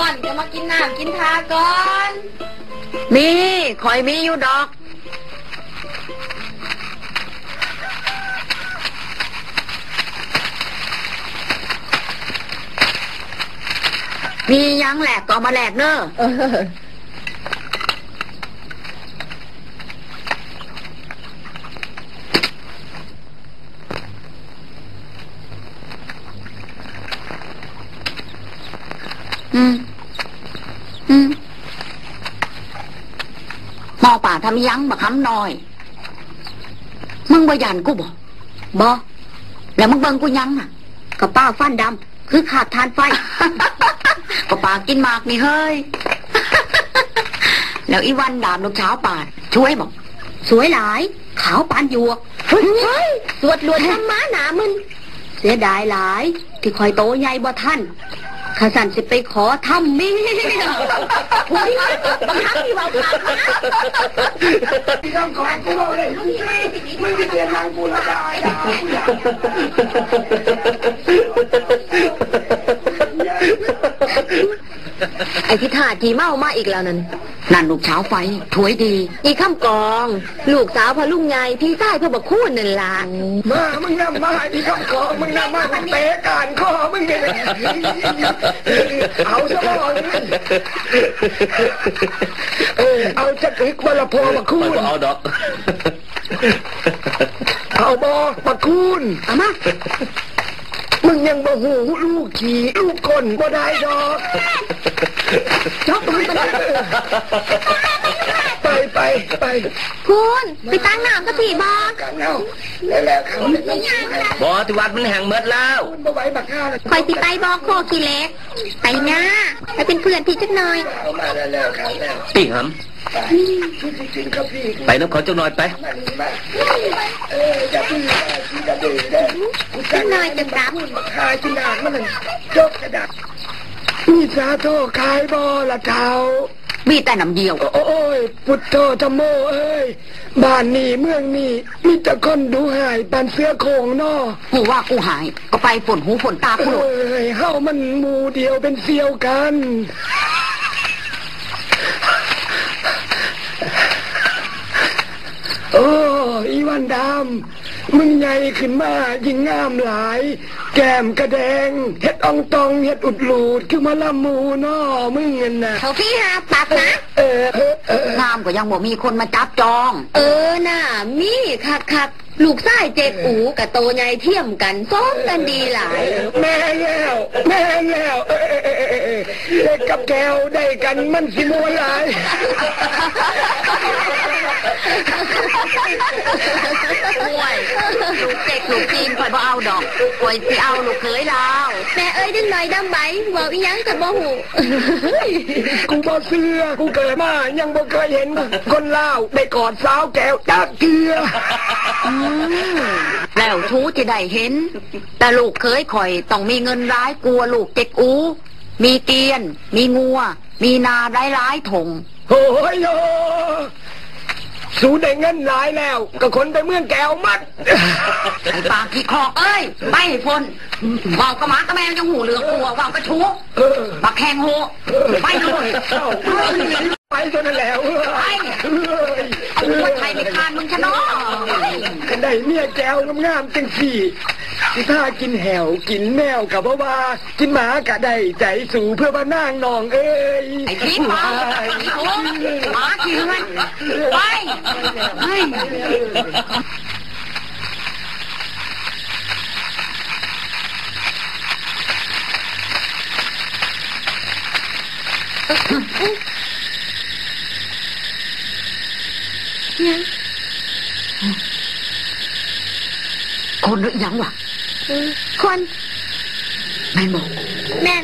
อนจะมากินน้ำกินทาก่อนมีคอยมีอยู่ดอกมียังแหลกก็มาแหลกเนอะมอป่าทำยั้งบักคำน้อยมึงบ่ยันกูบ่แล้วมึงเบิ่งกูยั้งน่ะกับป้าฟันดำคือขาดทานไฟก็ป่ากินหมากนี่เฮ้ยแล้วอีวันดามลูกเช้าป่าช่วยบอกสวยหลายขาวปานหยวกเฮ้ยสวดลวนทำม้าหนามึนเสียดายหลายที่คอยโตใหญ่บ่ท่านข้าสั่นสิไปขอทำมีผู้นี้บังคับที่ว่าปากนะที่ต้องขอกูเลยมึงไปเรียนทางกูละได้ไอ้ที่ท่าจีเมามาอีกแล้วนั่นลูกเช้าไฟถวยดีอีข้ามกองลูกสาวพะลุงไงพี่ใต้พะบักคู่นั่นล่ะมามึงนำมาที่ข้ามกองมึงนำมาเตะการข้อมึงเนี่ยเอาซะบ่เอาจะกึกวละพอบักคู่เอาดอกเอาบ่บักคู่เอามามึงยังบ่หูลูกขี่ลูกคนบ่ได้ดอกจบมึงไปคุณไปตั้งน้ำก็ถีบอกันเอาแล้วเขาบอที่วัดมันแห่งเมิดแล้วบ่ไหวบักข้าคอยสิไปบอกโคกี่เล็กไปนะไปเป็นเพื่อนพี่จักหน่อยเอามาแล้วเขาแล้วตีหำไปน้ำเขาจังหน่อยไปจะพี่จะเดือดจังหน่อยจะกลับคายจินดามันจกกระดาษมีสาโทคายบอละเท้ามีแต่น้ำเดียวโอ้ยพุทโธธโมเอ้ยบ้านนี้เมืองนี้มีแต่คนดูหายปันเสื้อโคงนอกูว่ากูหายก็ไปฝนหูฝนตากูเฮามันหมู่เดียวเป็นเสี่ยวกันโอ้อีวันดำมึงใหญ่ขึ้นมายิ่งงามหลายแก้มกระแดงเฮ็ดอ่องตองเฮ็ดอุดหลูดคือมาละมูน้อมึงเงินน่ะเขาพี่หาปักนะงามก็ยังบ่มีคนมาจับจองน่ะมีคักลูกชายเจ็ดอูกับโตใหญ่เทียมกันซ้อมกันดีหลายแม่แล้วเด็กกับแก้วได้กันมันสิมวนหลายห่วยลูกเจ็กลูกจีนคอยบ่เอาดอกคอยสิเอาลูกเคยลาวแม่เอ้ยดึงหน่อยดำใบบอกอีหยังกับบ่หูกูบ่เชื่อกูเกิดมายังบ่เคยเห็นคนลาวได้กอดสาวแก้วจักเทื่อแล้วทูจะได้เห็นแต่ลูกเคยคอยต้องมีเงินร้ายกลัวลูกเจ็กอูมีเกียนมีงัวมีนาร้ายถงโอ้ยโยสูได้เงินหลายแล้วก็คนไปเมืองแก้วมัดไอ้ปากขี้คอกเอ้ยไปฝนว่าวกระหมาตะแมวยังหูเหลือกลัวว่าวกระชูบักแข่งโหไปเลยไปจนนั่นแล้วไปคนไทยไม่คานมึงชะน้อกันได้เมียแก้วงามๆจังสี่ถ้ากินแหวกินแมวกับว่ากินหมากะได้ใจสูเพื่อมานั่งนองเอ้ยไอ้พี่มาหมาขี้เงินไปคนหรือยังวะคนแม่บอกแม่